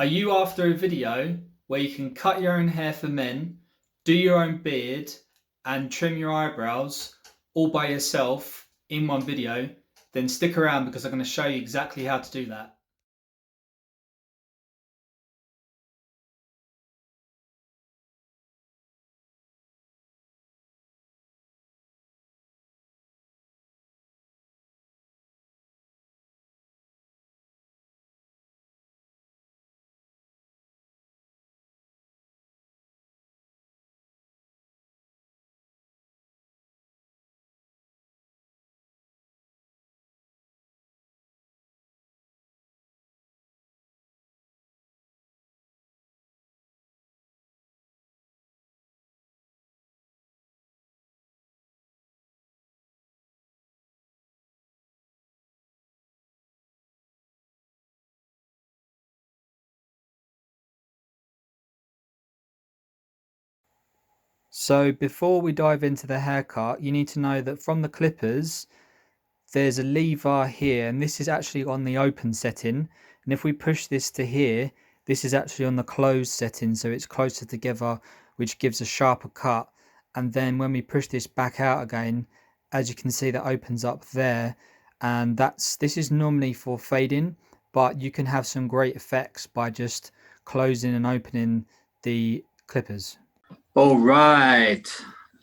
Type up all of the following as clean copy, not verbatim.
Are you after a video where you can cut your own hair for men, do your own beard, and trim your eyebrows all by yourself in one video? Then stick around because I'm going to show you exactly how to do that. So before we dive into the haircut, you need to know that from the clippers, there's a lever here, and this is actually on the open setting. And if we push this to here, this is actually on the closed setting, so it's closer together, which gives a sharper cut. And then when we push this back out again, as you can see, that opens up there. And this is normally for fading, but you can have some great effects by just closing and opening the clippers. All right,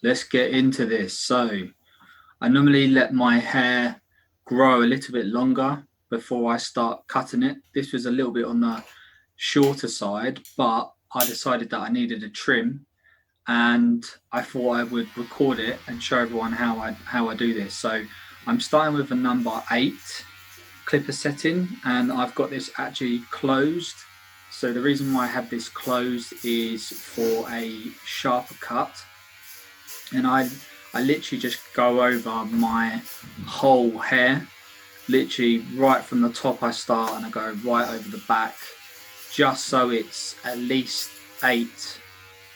let's get into this. So I normally let my hair grow a little bit longer before I start cutting it. This was a little bit on the shorter side, but I decided that I needed a trim, and I thought I would record it and show everyone how I do this. So I'm starting with a number 8 clipper setting, and I've got this actually closed. So the reason why I have this closed is for a sharper cut, and I literally just go over my whole hair, literally right from the top I start and I go right over the back, just so it's at least 8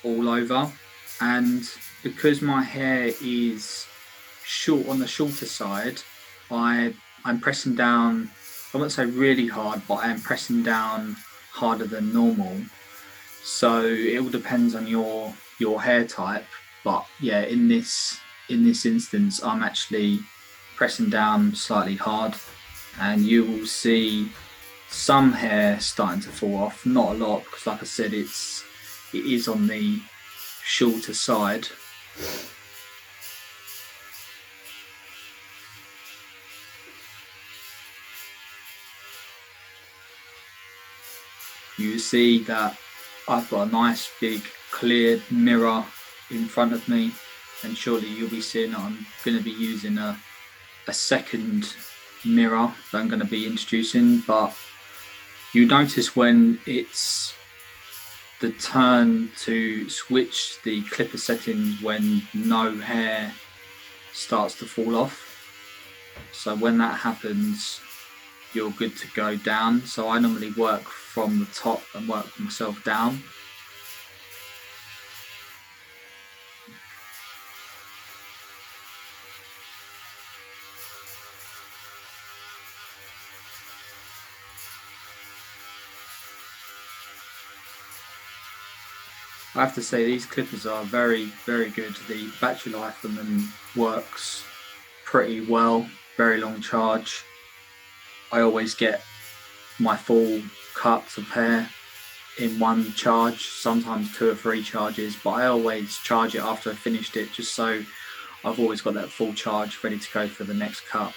all over. And because my hair is short, on the shorter side, I'm pressing down, I won't say really hard, but I am pressing down harder than normal. So it all depends on your hair type, but yeah, in this instance I'm actually pressing down slightly hard, and you will see some hair starting to fall off. Not a lot, because like I said, it is on the shorter side. You see that I've got a nice big clear mirror in front of me, and surely you'll be seeing that I'm going to be using a second mirror that I'm going to be introducing. But you notice when it's the turn to switch the clipper settings when no hair starts to fall off. So when that happens, you're good to go down. So I normally work from the top and work myself down. I have to say these clippers are very, very good. The battery life on them works pretty well, very long charge. I always get my full cuts of hair in one charge, sometimes 2 or 3 charges, but I always charge it after I've finished it, just so I've always got that full charge ready to go for the next cut.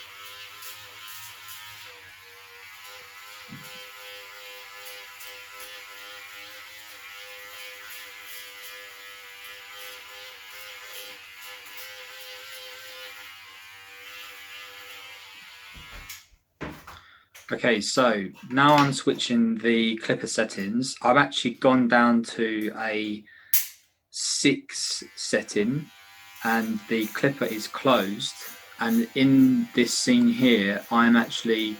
Okay, so now I'm switching the clipper settings. I've actually gone down to a 6 setting, and the clipper is closed. And in this scene here, I'm actually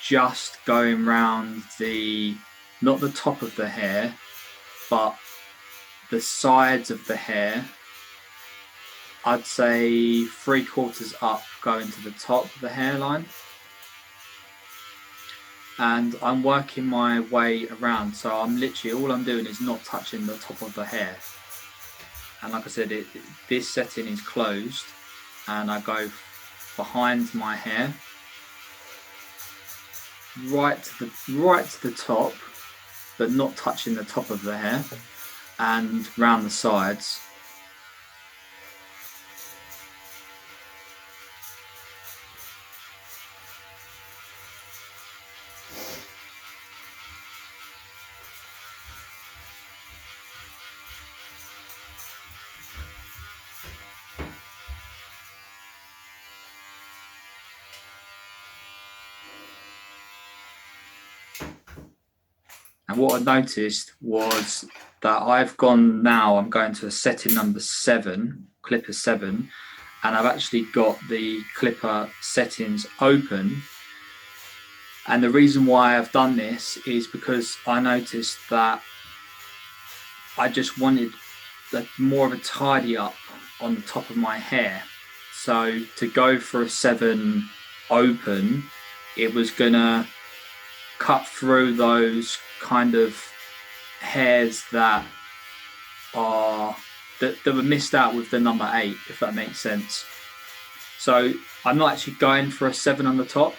just going round not the top of the hair, but the sides of the hair. I'd say 3/4 up, going to the top of the hairline. and I'm working my way around. So I'm literally, all I'm doing is not touching the top of the hair. And like I said, this setting is closed, and I go behind my hair, right to the top, but not touching the top of the hair, and round the sides. And what I noticed was that I'm going to a setting number 7, clipper 7, and I've actually got the clipper settings open. And the reason why I've done this is because I noticed that I just wanted more of a tidy up on the top of my hair. So to go for a 7 open, it was gonna cut through those kind of hairs that were missed out with the number 8, if that makes sense. So I'm not actually going for a 7 on the top.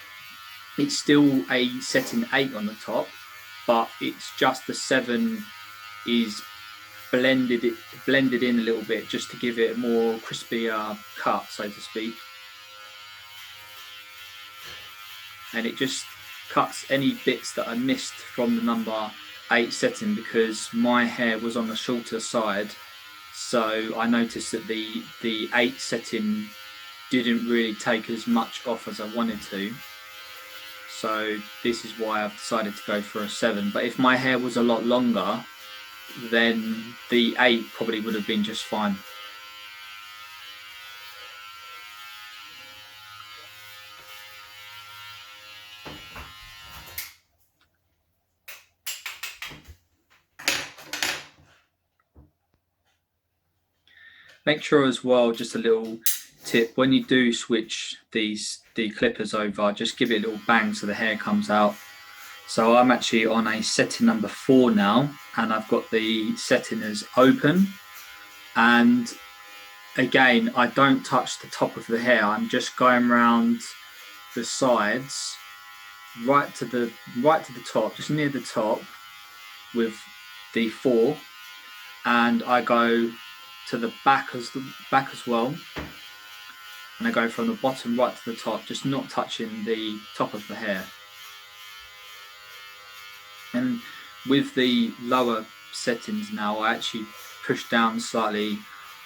It's still a setting 8 on the top, but it's just the 7 is blended in a little bit, just to give it a more crispier cut, so to speak. And it just cuts any bits that I missed from the number 8 setting, because my hair was on the shorter side. So I noticed that the 8 setting didn't really take as much off as I wanted to. So this is why I've decided to go for a 7. But if my hair was a lot longer, then the 8 probably would have been just fine. Make sure as well, just a little tip, when you do switch the clippers over, just give it a little bang so the hair comes out. So I'm actually on a setting number 4 now, and I've got the setting as open. And again, I don't touch the top of the hair. I'm just going around the sides, right to the top, just near the top with the 4, and I go to the back as well, and I go from the bottom right to the top, just not touching the top of the hair. And with the lower settings now, I actually push down slightly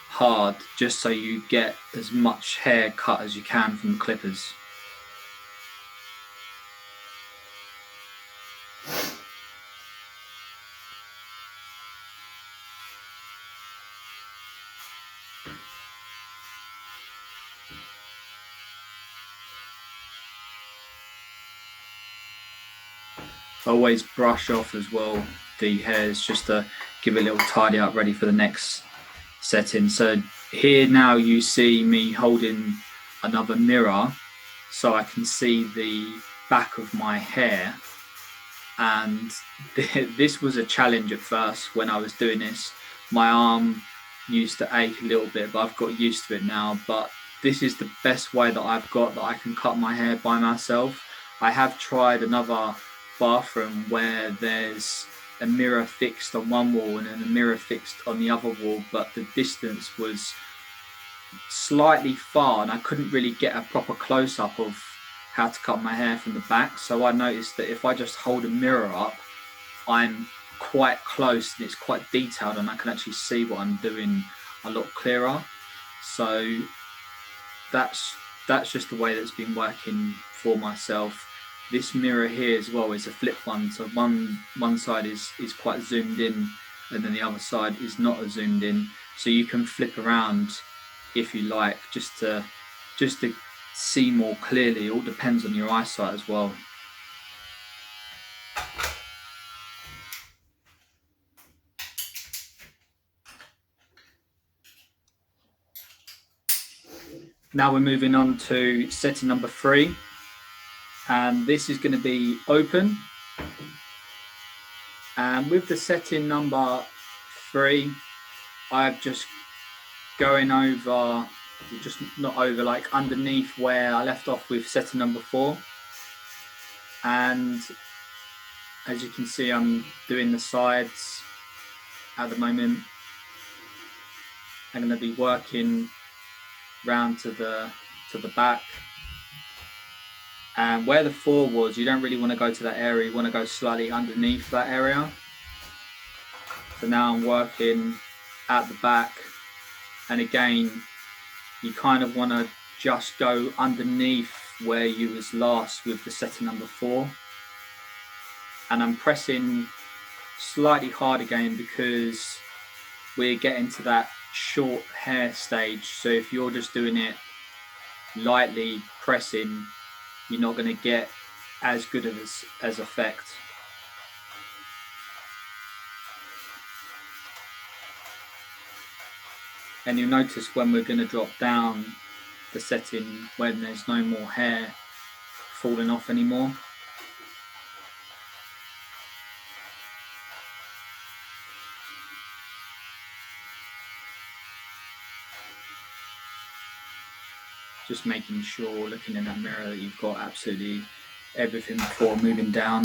hard, just so you get as much hair cut as you can from the clippers. Always brush off as well the hairs, just to give it a little tidy up, ready for the next setting. So here now you see me holding another mirror, so I can see the back of my hair. And this was a challenge at first when I was doing this. My arm used to ache a little bit, but I've got used to it now. But this is the best way that I've got that I can cut my hair by myself. I have tried another bathroom where there's a mirror fixed on one wall and then a mirror fixed on the other wall, but the distance was slightly far and I couldn't really get a proper close-up of how to cut my hair from the back. So I noticed that if I just hold a mirror up, I'm quite close and it's quite detailed, and I can actually see what I'm doing a lot clearer. So that's just the way that's been working for myself. This mirror here as well is a flip one, so one side is quite zoomed in and then the other side is not as zoomed in, so you can flip around if you like, just to see more clearly. It all depends on your eyesight as well. Now we're moving on to setting number 3. and this is going to be open. And with the setting number 3, I'm just going over, just not over, like underneath where I left off with setting number 4. And as you can see, I'm doing the sides at the moment. I'm going to be working round to the back. And where the 4 was, you don't really want to go to that area. You want to go slightly underneath that area. So now I'm working at the back. And again, you kind of want to just go underneath where you was last with the setting number 4. And I'm pressing slightly hard again because we're getting to that short hair stage. So if you're just doing it lightly pressing, you're not going to get as good as effect. And you'll notice when we're going to drop down the setting, when there's no more hair falling off anymore. Just making sure, looking in that mirror, that you've got absolutely everything before moving down.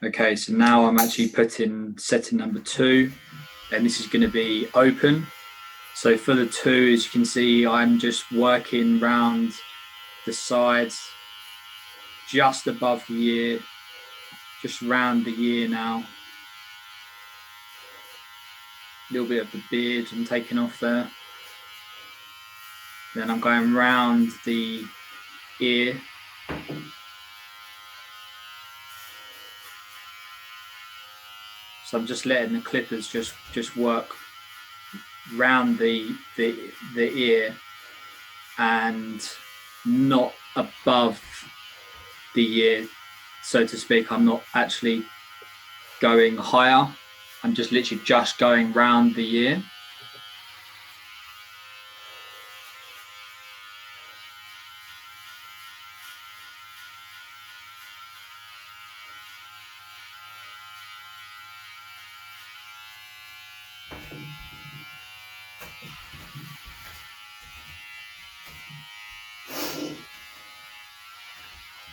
Okay, so now I'm actually putting setting number 2, and this is going to be open. So for the 2, as you can see, I'm just working round the sides, just above the ear, just round the ear now. A little bit of the beard I'm taking off there. Then I'm going round the ear. So I'm just letting the clippers just work round the ear and not above the ear, so to speak. I'm not actually going higher. I'm just literally just going round the ear.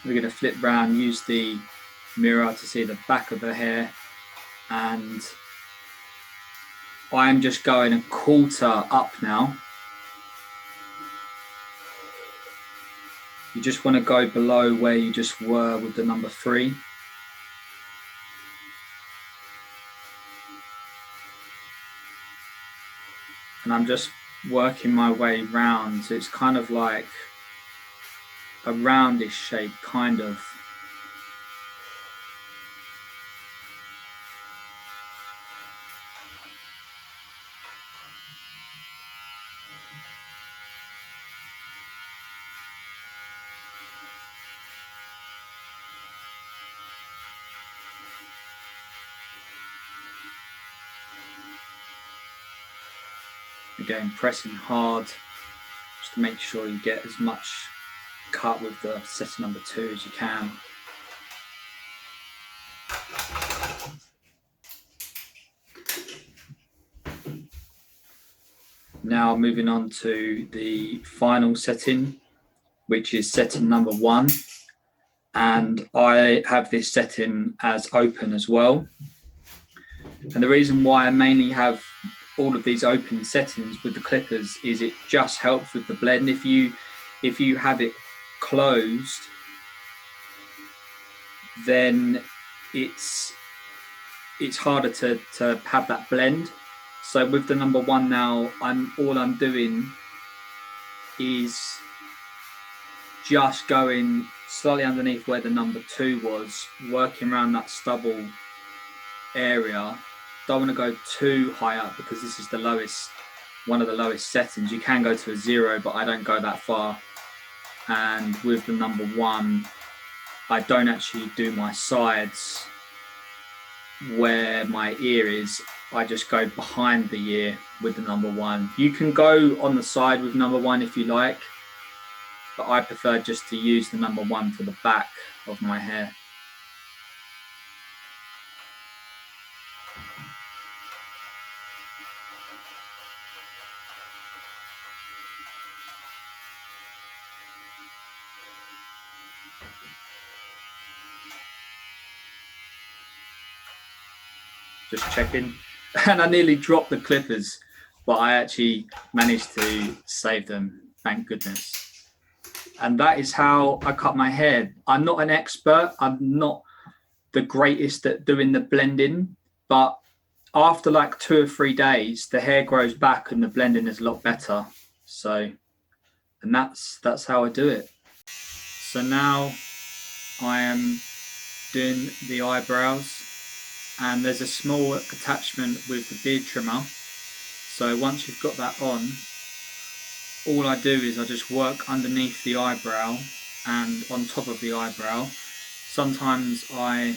We're going to flip round, use the mirror to see the back of the hair, and I'm just going a quarter up now. You just want to go below where you just were with the number 3. And I'm just working my way round, so it's kind of like a roundish shape, kind of. Again, pressing hard just to make sure you get as much cut with the setting number 2 as you can. Now moving on to the final setting, which is setting number 1. And I have this setting as open as well. And the reason why I mainly have all of these open settings with the clippers is it just helps with the blend. If you have it closed, then it's harder to have that blend. So with the number 1 now, all I'm doing is just going slightly underneath where the number 2 was, working around that stubble area. Don't want to go too high up because this is the lowest, one of the lowest settings. You can go to a 0, but I don't go that far. And with the number 1, I don't actually do my sides where my ear is. I just go behind the ear with the number one. You can go on the side with number one if you like, but I prefer just to use the number one for the back of my hair. Just checking. And I nearly dropped the clippers, but I actually managed to save them, thank goodness. And that is how I cut my hair. I'm not an expert. I'm not the greatest at doing the blending, but after like 2 or 3 days, the hair grows back and the blending is a lot better. So, and that's how I do it. So now I am doing the eyebrows, and there's a small attachment with the beard trimmer. So once you've got that on, all I do is I just work underneath the eyebrow and on top of the eyebrow. Sometimes I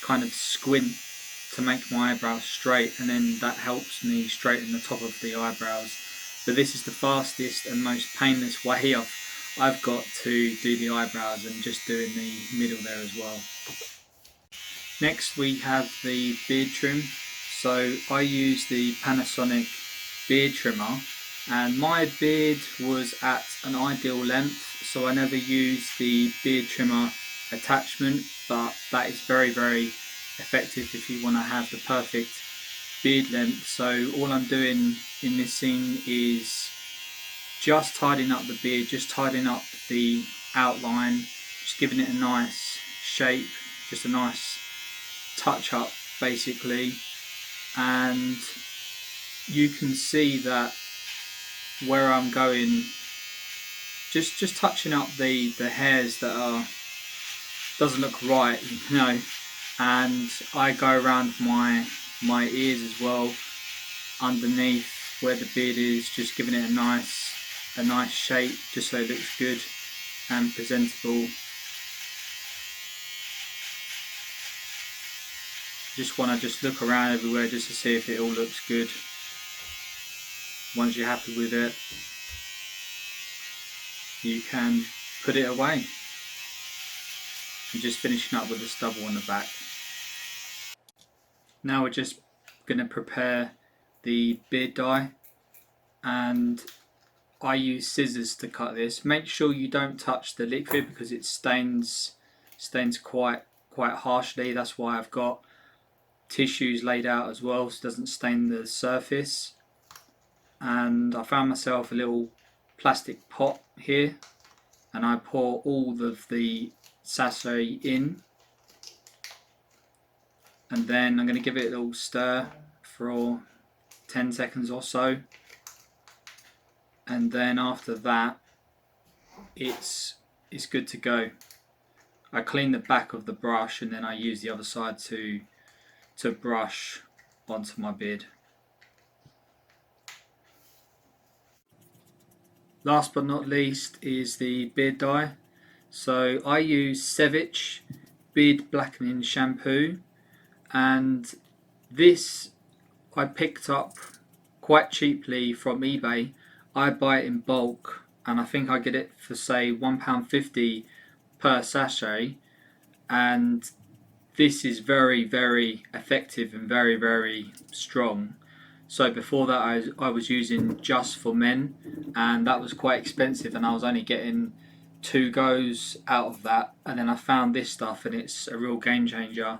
kind of squint to make my eyebrows straight, and then that helps me straighten the top of the eyebrows. But this is the fastest and most painless way I've got to do the eyebrows, and just doing the middle there as well. Next we have the beard trim. So I use the Panasonic beard trimmer, and my beard was at an ideal length, so I never used the beard trimmer attachment, but that is very, very effective if you want to have the perfect beard length. So all I'm doing in this scene is just tidying up the beard, just tidying up the outline, just giving it a nice shape, just a nice touch up basically. And you can see that where I'm going, just touching up the hairs that are doesn't look right, you know. And I go around my ears as well, underneath where the beard is, just giving it a nice shape, just so it looks good and presentable. Just want to just look around everywhere just to see if it all looks good. Once you're happy with it, you can put it away. You're just finishing up with the stubble on the back. Now we're just going to prepare the beard dye, and I use scissors to cut this. Make sure you don't touch the liquid because it stains quite harshly. That's why I've got tissues laid out as well, so it doesn't stain the surface. And I found myself a little plastic pot here, and I pour all of the sachet in, and then I'm going to give it a little stir for 10 seconds or so, and then after that it's good to go. I clean the back of the brush, and then I use the other side to brush onto my beard. Last but not least is the beard dye. So I use Sevich beard blackening shampoo, and this I picked up quite cheaply from eBay. I buy it in bulk, and I think I get it for say £1.50 per sachet, and this is very, very effective and very, very strong. So before that I was using Just for Men, and that was quite expensive, and I was only getting 2 goes out of that. And then I found this stuff, and it's a real game changer.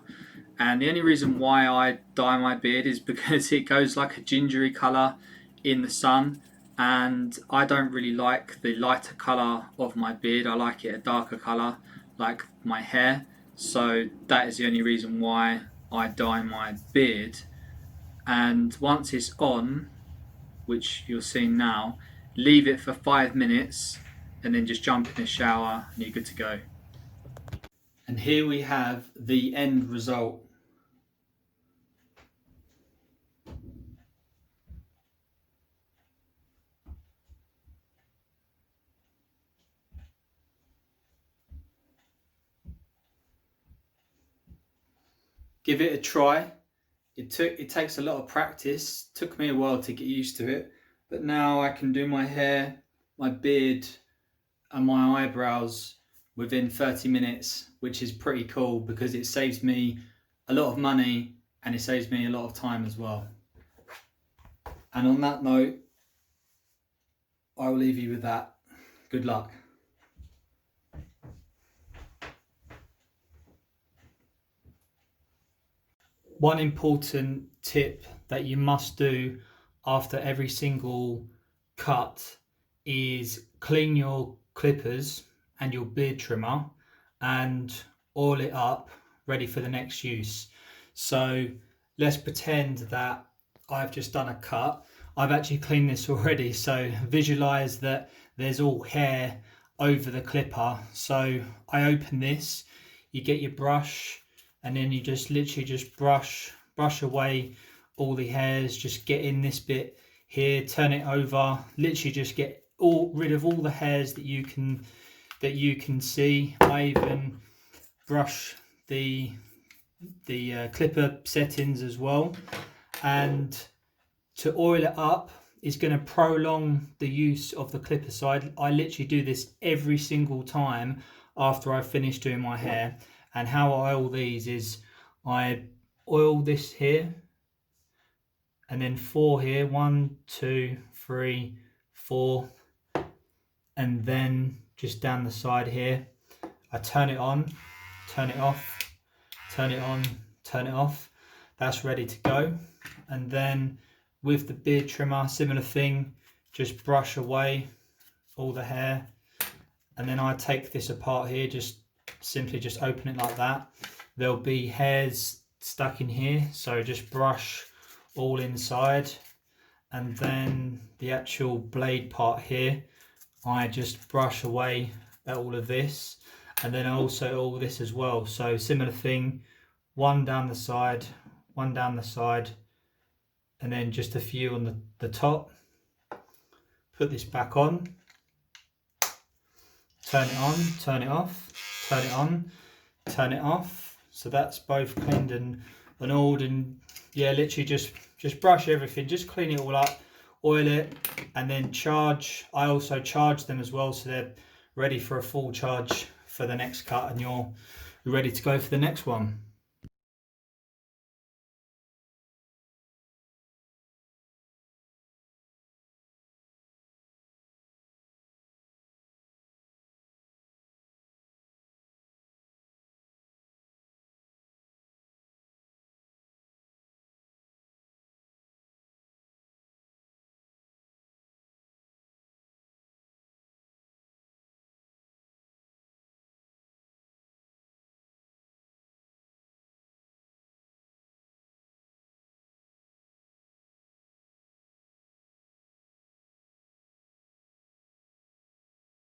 And the only reason why I dye my beard is because it goes like a gingery colour in the sun, and I don't really like the lighter colour of my beard. I like it a darker colour, like my hair. So that is the only reason why I dye my beard. And once it's on, which you'll see now, leave it for 5 minutes and then just jump in the shower and you're good to go. And here we have the end result. Give it a try. it takes a lot of practice. Took me a while to get used to it, but now I can do my hair, my beard, and my eyebrows within 30 minutes, which is pretty cool because it saves me a lot of money and it saves me a lot of time as well. And on that note, I will leave you with that. Good luck. One important tip that you must do after every single cut is clean your clippers and your beard trimmer and oil it up ready for the next use. So let's pretend that I've just done a cut. I've actually cleaned this already, so visualize that there's all hair over the clipper. So I open this, you get your brush, and then you just literally just brush away all the hairs. Just get in this bit here, turn it over, literally just get rid of all the hairs that you can see. I even brush the clipper settings as well. And to oil it up is going to prolong the use of the clipper side. I literally do this every single time after I finish doing my hair. And how I oil these is I oil this here and then 4 here, 1, 2, 3, 4, and then just down the side here. I turn it on, turn it off, turn it on, turn it off. That's ready to go. And then with the beard trimmer, similar thing, just brush away all the hair. And then I take this apart here, just simply just open it like that. There'll be hairs stuck in here, so just brush all inside. And then the actual blade part here, I just brush away at all of this. And then also all this as well. So similar thing, one down the side, one down the side, and then just a few on the top. Put this back on, turn it on, turn it off, turn it on, turn it off. So that's both cleaned and oiled, and yeah, literally just brush everything, just clean it all up, oil it, and then charge. I also charge them as well, so they're ready for a full charge for the next cut, and you're ready to go for the next one.